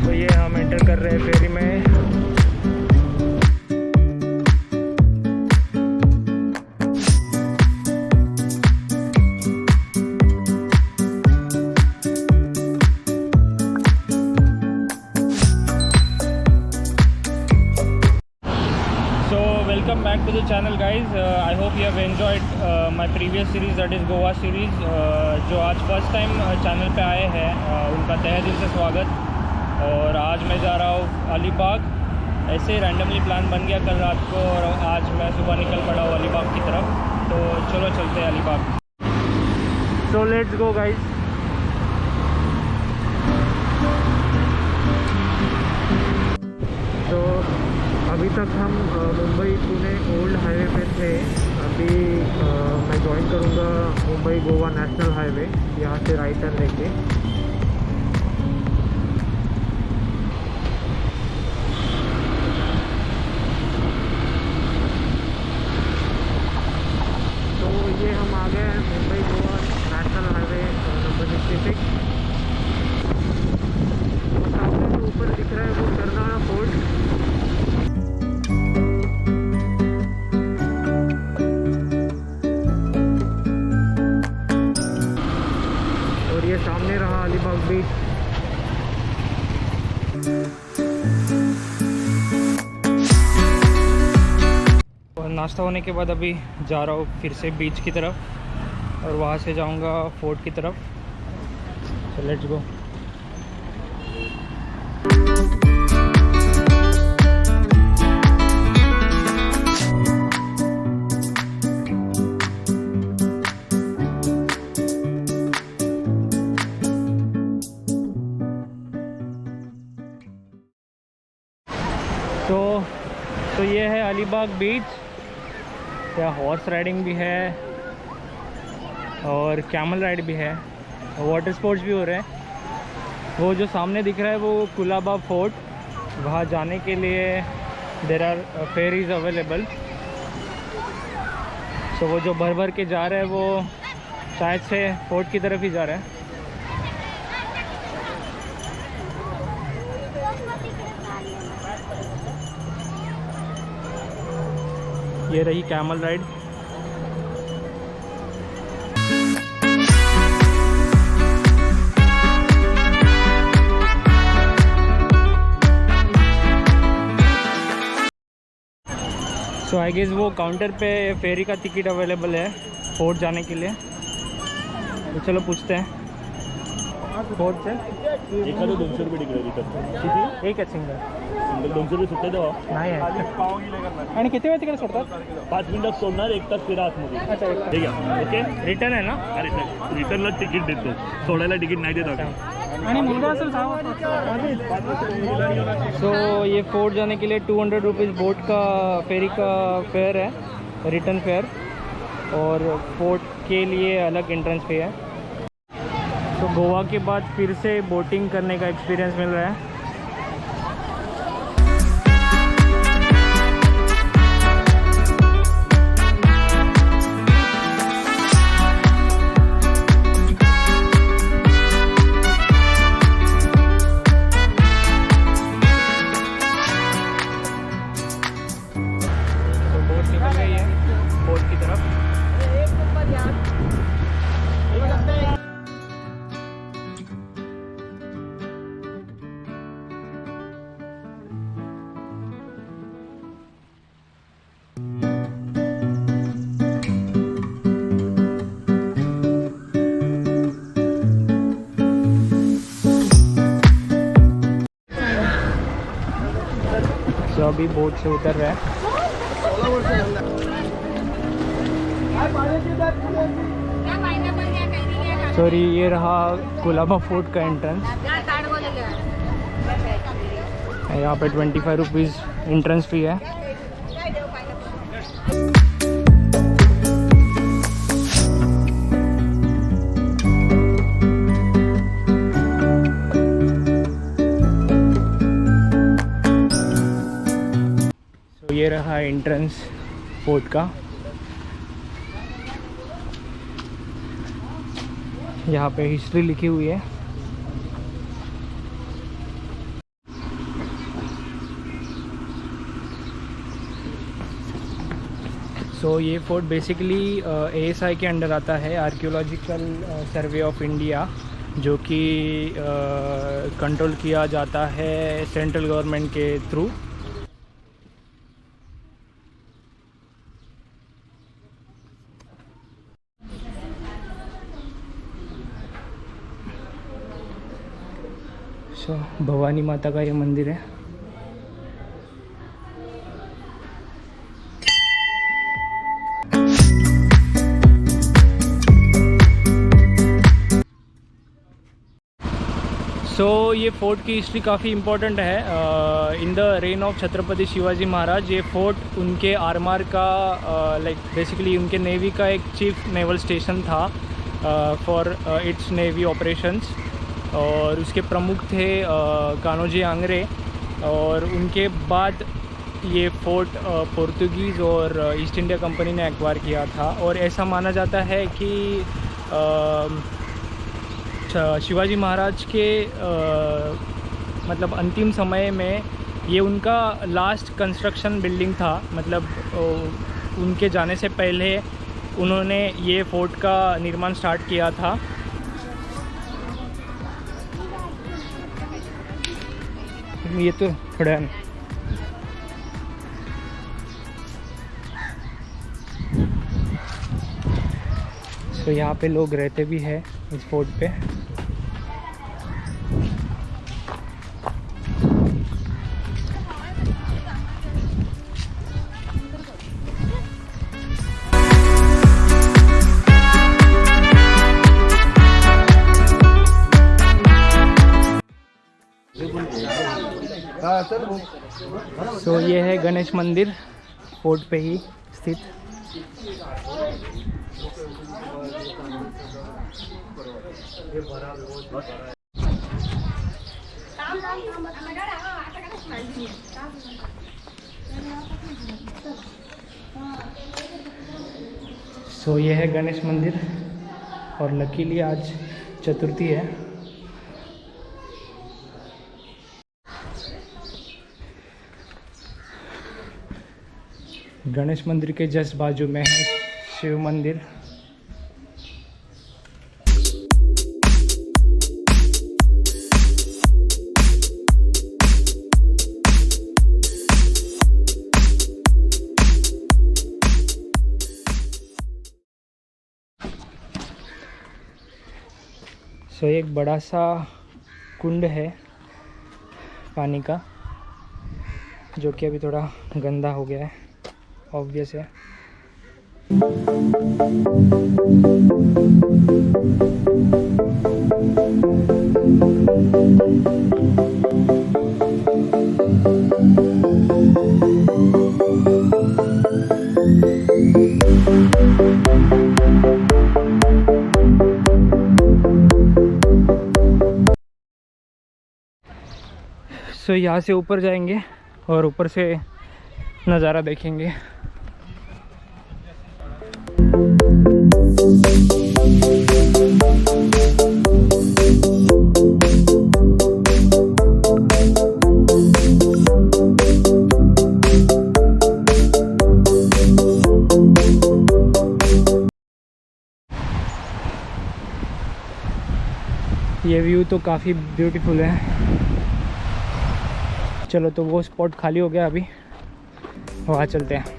तो ये हम एंटर कर रहे हैं फेरी में। Welcome back to the channel guys. I hope you have enjoyed my previous series, that is Goa series. जो आज फर्स्ट टाइम चैनल पे आए हैं उनका तहे दिल से स्वागत। और आज मैं जा रहा हूँ अलीबाग। ऐसे ही रैंडमली प्लान बन गया कल रात को और आज मैं सुबह निकल पड़ा हूँ अलीबाग की तरफ। तो चलो चलते हैं Alibag. So let's go guys. तो अभी तक हम मुंबई पुणे ओल्ड हाईवे पे थे। अभी मैं ज्वाइन करूँगा मुंबई गोवा नेशनल हाईवे, यहाँ से राइट टर्न लेके। तो ये हम आ गए हैं Mumbai Goa national highway number 66। सामने जो ऊपर दिख रहा है वो कर्नाड़ा फोर्ट। ये सामने रहा अलीबाग बीच। और नाश्ता होने के बाद अभी जा रहा हूँ फिर से बीच की तरफ और वहाँ से जाऊँगा फोर्ट की तरफ। तो लेट्स गो। तो ये है अलीबाग बीच। यहाँ हॉर्स राइडिंग भी है और कैमल राइड भी है, वाटर स्पोर्ट्स भी हो रहे हैं। वो जो सामने दिख रहा है वो कुलाबा फोर्ट, वहाँ जाने के लिए देर आर फेरीज अवेलेबल। तो वो जो भर भर के जा रहे हैं वो शायद से फोर्ट की तरफ ही जा रहे हैं। ये रही camel ride. So I guess वो काउंटर पे फेरी का टिकट अवेलेबल है फोर्ट जाने के लिए। तो चलो पूछते हैं फोर्ट से। एखादं 200 रुपये तिकीट आहे तिथं. किती? एक आहे सिंगल. सिंगल 200 रुपये सुट्टे द्यावा. नाही आहे. आणि किती वेळ तिकडे सोडतात? 5 मिनिटात सोडणार, 1 तास फिरा आतमध्ये. अच्छा, ठीक आहे. ओके, रिटर्न आहे ना? रिटर्नला तिकीट देतो, सोडायला तिकीट नाही देत आपण. आणि मुलगा असेल सो ये फोर्ट जाने के लिए 200 रुपीज़ बोट का फेरी का फेयर है, रिटर्न फेयर। और फोर्ट के लिए अलग एंट्रेंस फी है। तो गोवा के बाद फिर से बोटिंग करने का एक्सपीरियंस मिल रहा है। तो बोट निकल गई है बोट की तरफ। तो अभी बोट से उतर रहे हैं। सॉरी, ये रहा कुलाबा फोर्ट का एंट्रेंस। यहाँ पे 25 रुपीज़ एंट्रेंस फी है। ये रहा एंट्रेंस फोर्ट का। यहाँ पे हिस्ट्री लिखी हुई है। सो ये फोर्ट बेसिकली ASI के अंडर आता है, आर्कियोलॉजिकल सर्वे ऑफ इंडिया, जो कि कंट्रोल किया जाता है सेंट्रल गवर्नमेंट के थ्रू। सो भवानी माता का ये मंदिर है। सो ये फोर्ट की हिस्ट्री काफ़ी इम्पोर्टेंट है। In the reign of Chhatrapati Shivaji Maharaj ये फोर्ट उनके आरमार का लाइक बेसिकली उनके नेवी का एक चीफ नेवल स्टेशन था फॉर इट्स नेवी ऑपरेशंस, और उसके प्रमुख थे कान्होजी आंग्रे। और उनके बाद ये फोर्ट पोर्तुगीज़ और ईस्ट इंडिया कंपनी ने एक्वायर किया था। और ऐसा माना जाता है कि शिवाजी महाराज के मतलब अंतिम समय में ये उनका लास्ट कंस्ट्रक्शन बिल्डिंग था। मतलब उनके जाने से पहले उन्होंने ये फोर्ट का निर्माण स्टार्ट किया था। ये तो खड़ा है। तो यहाँ पे लोग रहते भी हैं इस फोर्ट पे। सो ये है गणेश मंदिर, फोर्ट पे ही स्थित। सो ये है गणेश मंदिर, और लकीली आज चतुर्थी है। गणेश मंदिर के जस्ट बाजू में है शिव मंदिर। सो एक बड़ा सा कुंड है पानी का, जो कि अभी थोड़ा गंदा हो गया है, ऑब्वियस है। सो यहाँ से ऊपर जाएंगे और ऊपर से नज़ारा देखेंगे। ये व्यू तो काफ़ी ब्यूटीफुल है। चलो, तो वो स्पॉट खाली हो गया, अभी वहाँ चलते हैं।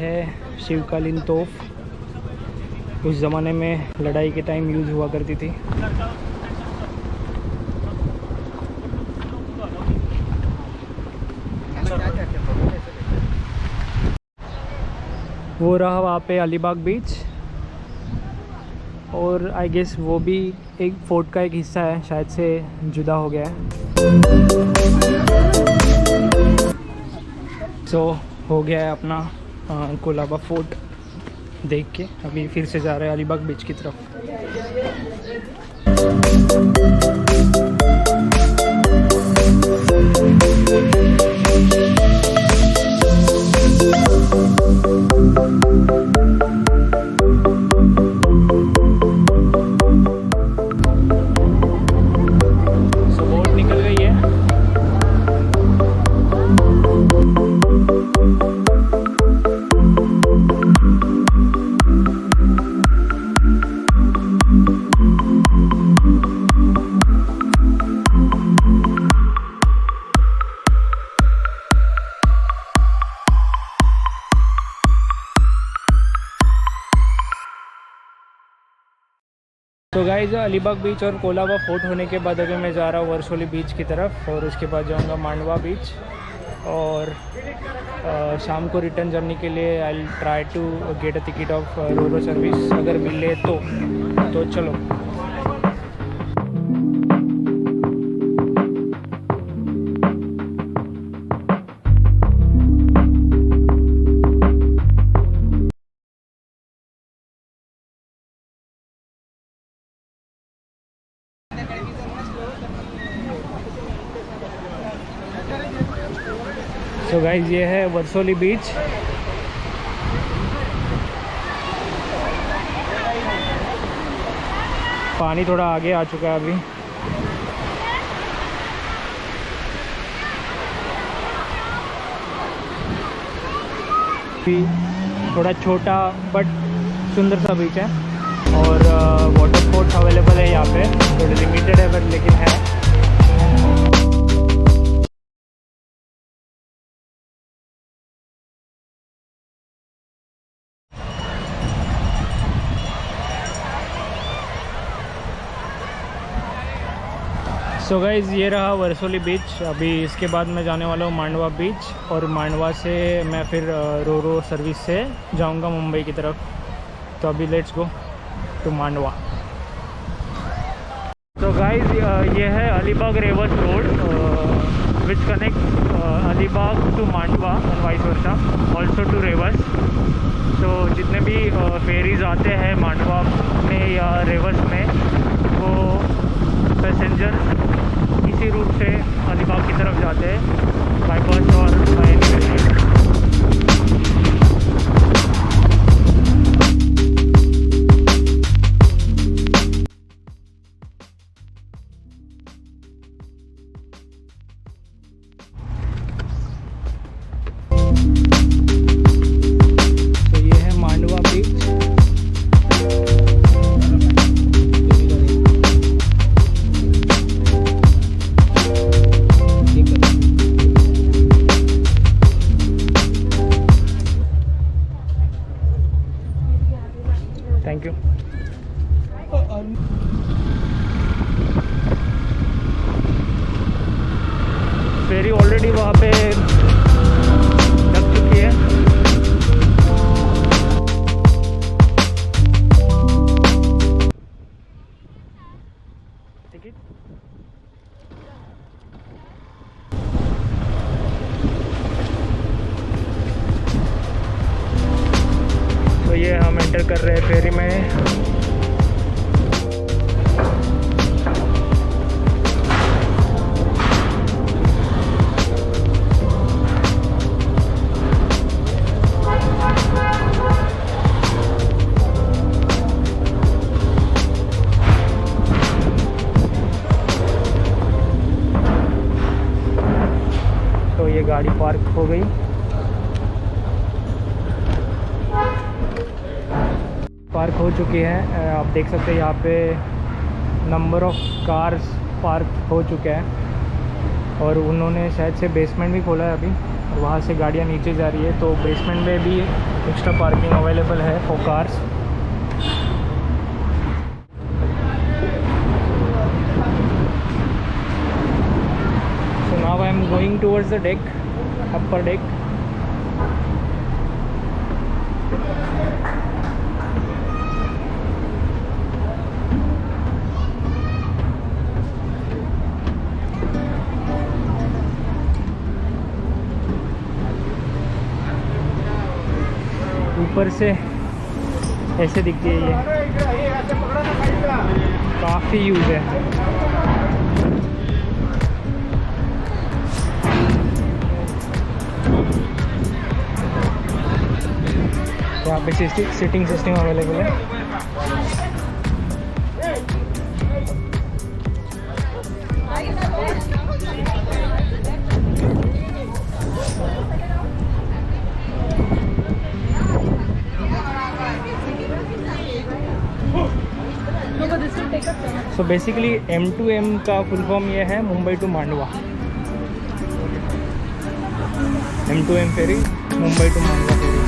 है शिवकालीन तोप। उस ज़माने में लड़ाई के टाइम यूज़ हुआ करती थी। वो रहा वहाँ पे अलीबाग बीच, और आई गेस वो भी एक फोर्ट का एक हिस्सा है, शायद से जुदा हो गया है। तो हो गया है अपना कोलाबा फोर्ट देख के। अभी फिर से जा रहे हैं अलीबाग बीच की तरफ। बोट निकल गई है। तो गाइज अलीबाग बीच और कोलाबा फोर्ट होने के बाद अभी मैं जा रहा हूँ वर्सोली बीच की तरफ, और उसके बाद जाऊँगा मांडवा बीच। और शाम को रिटर्न जर्नी के लिए I try to get a ticket of RoRo service, अगर मिले तो चलो। तो गाइज ये है वर्सोली बीच। पानी थोड़ा आगे आ चुका है अभी। थोड़ा छोटा बट सुंदर सा बीच है, और वाटर स्पोर्ट्स अवेलेबल है यहाँ पे। थोड़ी लिमिटेड है बट लेकिन है। सो गाइज़ ये रहा वर्सोली बीच। अभी इसके बाद मैं जाने वाला हूँ मांडवा बीच, और मांडवा से मैं फिर रोरो सर्विस से जाऊँगा मुंबई की तरफ। तो अभी लेट्स गो टू मांडवा। तो गाइज़ ये है Alibag Rewas road which connect Alibag to Mandwa and vice versa, also to Rewas. तो जितने भी फेरीज आते हैं मांडवा में या रेवर्स में, वो पैसेंजर इसी रूट से अलीबाग की तरफ जाते हैं, बाई बस और बाई एनी वेहिकल। तो ये है Mandwa beach. Thank you. Ferry already वहाँ पे लग चुकी है। टिकट तो ये हम एंटर कर रहे हैं फेरी में। तो ये गाड़ी पार्क हो गई। पार्क हो चुकी है। आप देख सकते हैं यहाँ पे नंबर ऑफ कार्स पार्क हो चुके हैं। और उन्होंने शायद से बेसमेंट भी खोला है अभी, और वहाँ से गाड़ियाँ नीचे जा रही है, तो बेसमेंट में भी एक्स्ट्रा पार्किंग अवेलेबल है for cars. So now I am going towards the deck, upper deck. ऊपर से ऐसे दिखती है ये, काफ़ी यूज़ है। यहाँ पे सिटिंग सिस्टम अवेलेबल है। सो बेसिकली M2M का फुल फॉर्म ये है, Mumbai to Mandwa. M2M ferry, Mumbai to Mandwa ferry.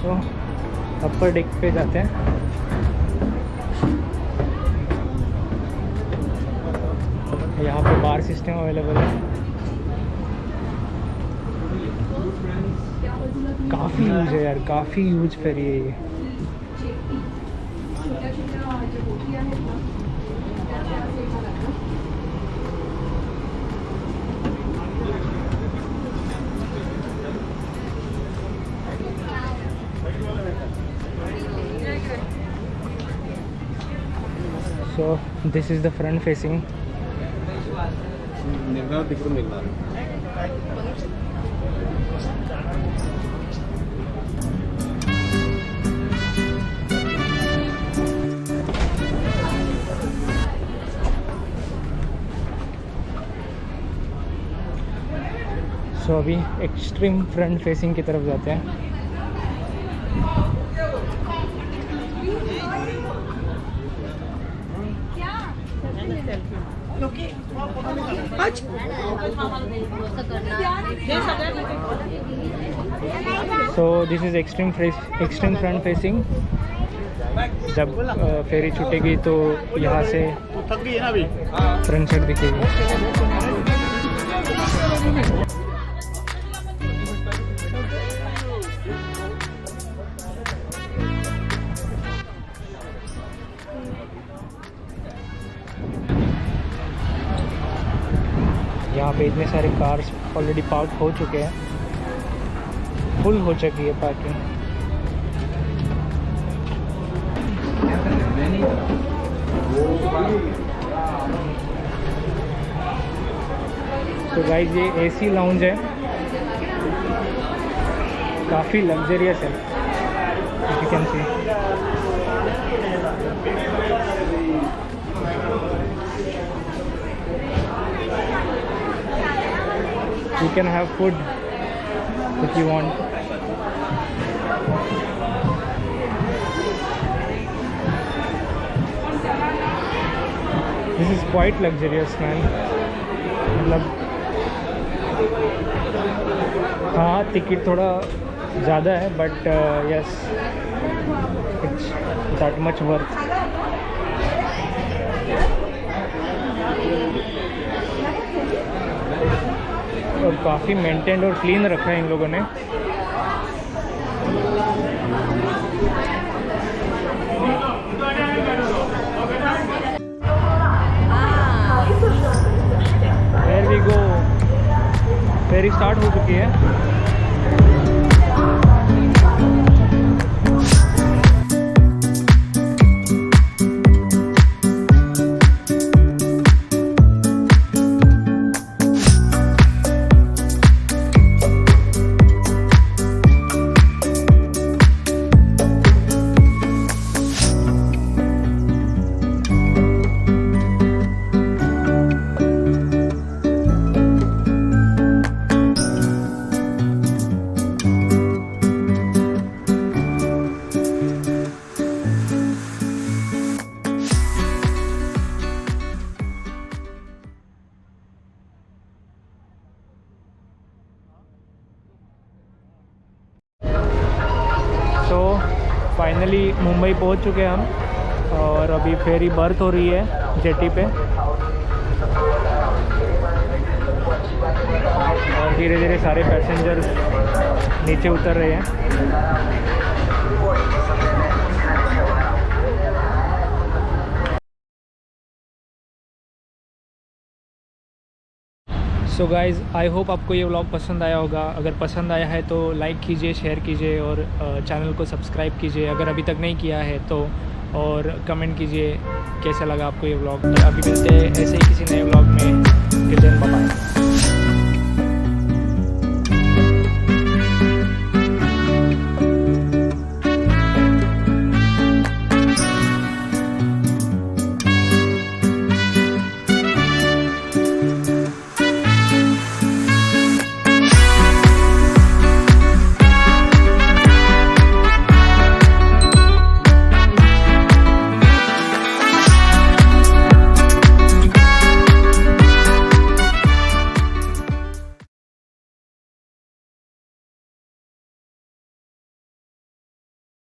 So upper deck पे जाते हैं। यहाँ पे बार सिस्टम अवेलेबल है। काफ़ी यूज है यार, काफ़ी यूज फेरी है ये। So this is the front facing. सो अभी एक्सट्रीम फ्रंट फेसिंग की तरफ जाते हैं। So this is extreme front facing. जब फेरी छूटेगी तो यहाँ से फ्रंट साइड दिखेगी। यहाँ पे इतने सारे कार्स ऑलरेडी पार्क हो चुके हैं, फुल हो चुकी है पार्किंग। तो गाइस ये एसी लाउंज है, काफ़ी लग्जरियस है, you can see. You can have food if you want. This is quite luxurious, man. मतलब हाँ, टिकट थोड़ा ज़्यादा है, but yes it's that much worth. और काफ़ी मेंटेन्ड और क्लीन रखा है इन लोगों ने। There we go, ferry start हो चुकी है। फाइनली मुंबई पहुंच चुके हैं हम और अभी फेरी बर्थ हो रही है जेटी पे और धीरे धीरे सारे पैसेंजर्स नीचे उतर रहे हैं। सो गाइज़ आई होप आपको ये व्लॉग पसंद आया होगा। अगर पसंद आया है तो लाइक कीजिए, शेयर कीजिए और चैनल को सब्सक्राइब कीजिए अगर अभी तक नहीं किया है तो, और कमेंट कीजिए कैसा लगा आपको ये व्लॉग। अभी मिलते हैं ऐसे ही किसी नए व्लॉग में।